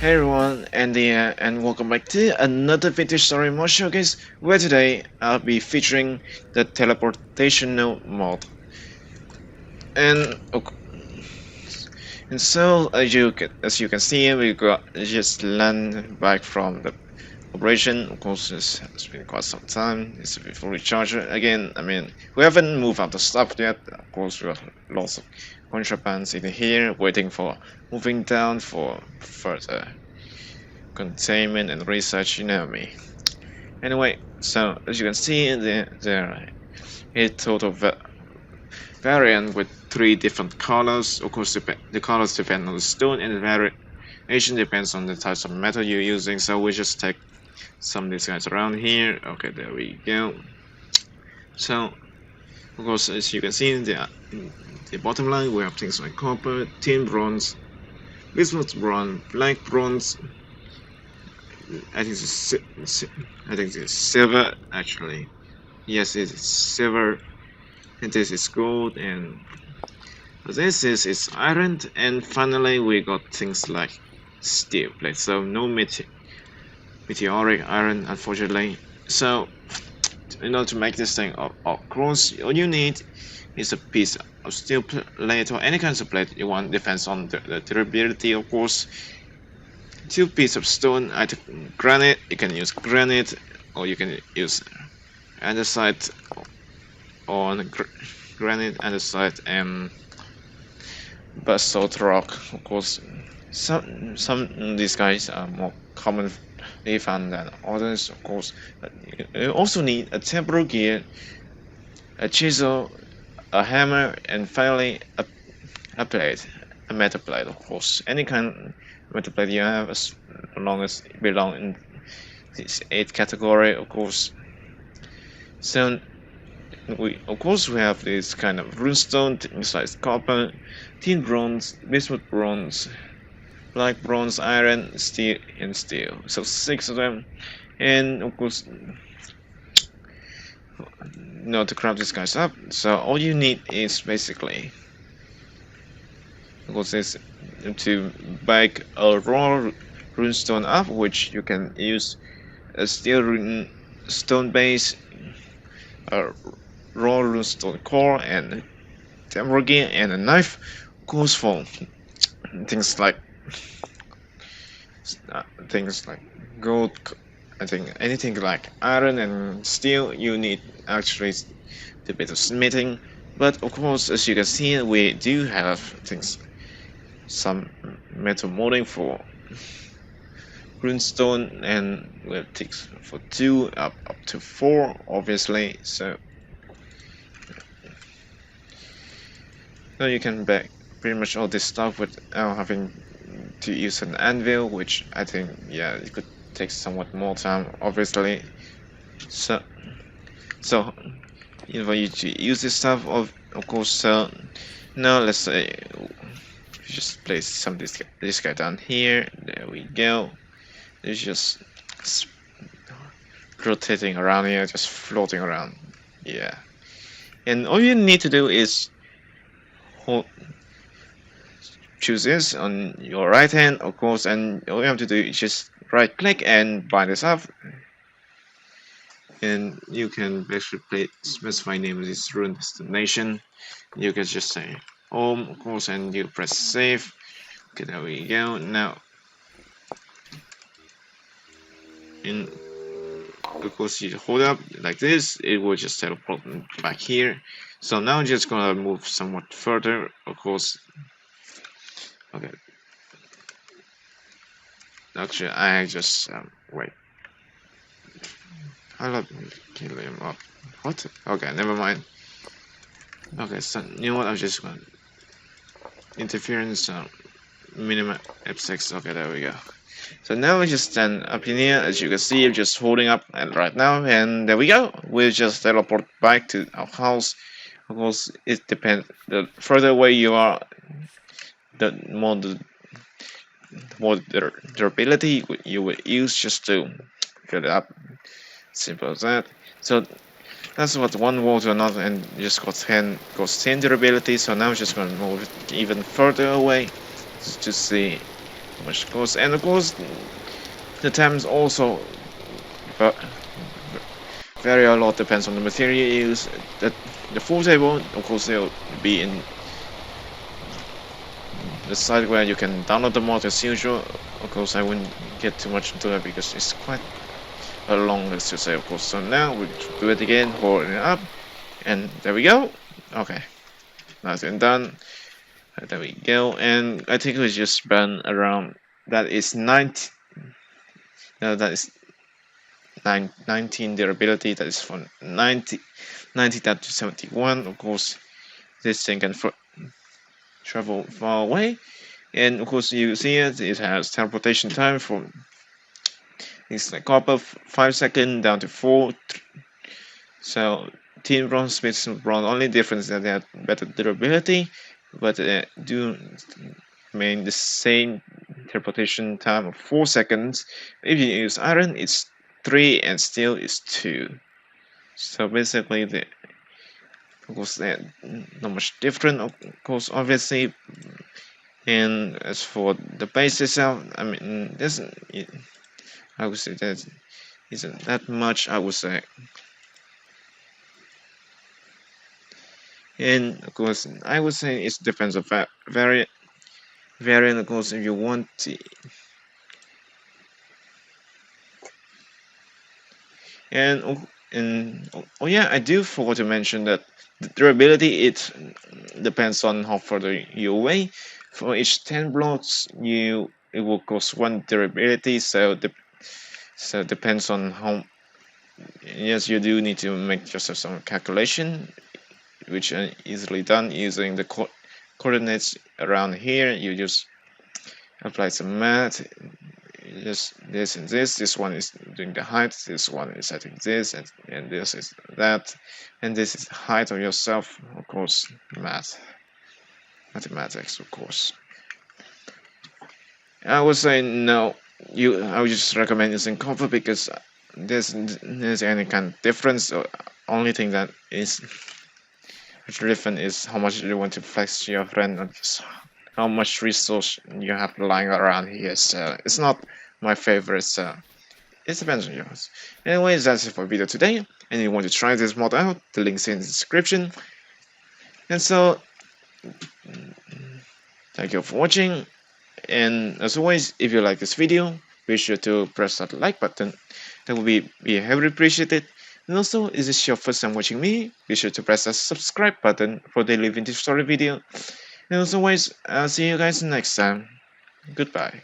Hey everyone, Andy here, and welcome back to another vintage story mod showcase, where today I'll be featuring the teleportation mod. And so as you can see, we got just land back from the operation. Of course, it's been quite some time. It's been fully charged again. I mean, we haven't moved out the stuff yet. Of course, we got lots of contrabands in here, waiting for moving down for further containment and research. You know me. Anyway, so as you can see, there are a total variant with three different colors. Of course, the colors depend on the stone, and the variation depends on the types of metal you're using. So we just take some of these guys around here. Okay, there we go. So, of course, as you can see in the bottom line, we have things like copper, tin bronze, bismuth bronze, black bronze. I think it's silver actually. Yes, it is silver, and this is gold, and this is iron, and finally we got things like steel plate. So no meteoric iron, unfortunately. So in order to make this thing across, all you need is a piece of steel plate or any kind of plate you want. Depends on the durability, of course. Two pieces of stone, either granite. You can use granite, or you can use andesite on granite, andesite, and basalt rock. Of course, some of these guys are more commonly found than others. Of course, you also need a temporal gear, a chisel, a hammer, and finally a plate, a metal plate. Of course, any kind of metal plate you have, as long as it belongs in this 8 category. Of course, so we have this kind of runestone, things like copper, tin bronze, bismuth bronze, black bronze, iron, steel, and steel. So 6 of them, and of course, to craft these guys up. So all you need is basically, of course, is to bake a raw runestone up, which you can use a steel runestone base, a raw runestone core, and temporal gear, and a knife. Goes for things like gold. I think anything like iron and steel, you need actually a bit of smithing. But of course, as you can see, we do have some metal molding for runestone, and we'll take for 2 up to 4, obviously. So now you can back pretty much all this stuff without having to use an anvil, which I think, yeah, it could take somewhat more time, obviously. So for you to use this stuff, of course. So now let's say just place some of this guy down here. There we go. It's just rotating around here, just floating around. Yeah, and all you need to do is choose this on your right hand, of course, and all you have to do is just right click and bind this up, and you can basically specify name of this rune destination. You can just say home, of course, and you press save. Okay, there we go. Now, and of course, you hold up like this, it will just teleport back here. So now I'm just gonna move somewhat further, of course. Okay. Actually, I just wait. I love kill him up. What? Okay, never mind. Okay, so you know what? I'm just gonna interference minimum F6. Okay, there we go. So now we just stand up in here. As you can see, I'm just holding up and right now, and there we go. We'll just teleport back to our house. Of course, it depends. The further away you are, the more the durability you will use just to fill it up. Simple as that. So that's what one wall to another, and just got 10 durability. So now I'm just gonna move it even further away to see much cost, and of course the times also va- vary a lot, depends on the material you use. That the full table, of course, they'll be in the site where you can download the mod as usual. Of course, I wouldn't get too much into that because it's quite a long list to say, of course. So now we do it again, hold it up, and there we go. Okay, nice and done. There we go, and I think we just burn around. That is 90. No, that is 19 durability. That is from 90 down to 71. Of course, this thing can travel far away, and of course you see it has teleportation time from it's like copper 5 seconds down to 4. So team bronze speeds bronze, only difference that they have better durability, but do remain the same teleportation time of 4 seconds. If you use iron, it's 3, and steel is 2. So basically of course they're not much different, of course, obviously. And as for the base itself, I mean, I would say that isn't that much, I would say. And of course, I would say it depends on variant. Of course, if you want to, and yeah, I do forgot to mention that the durability it depends on how further you away. For each 10 blocks, it will cost 1 durability. So it depends on how. Yes, you do need to make just some calculation, which are easily done using the coordinates around here. You just apply some math. Just this and this. This one is doing the height. This one is setting this, and this is that, and this is the height of yourself. Of course, mathematics, of course. I would say no. I would just recommend using copper because there's any kind of difference. Only thing that is different is how much you want to flex your friend, or just how much resource you have lying around here. So it's not my favorite. So it depends on yours. Anyways, that's it for video today. And if you want to try this mod out, the link's in the description. And so, thank you for watching. And as always, if you like this video, be sure to press that like button. That will be heavily appreciated. And also, if this is your first time watching me, be sure to press that subscribe button for daily vintage story video. And as always, I'll see you guys next time. Goodbye.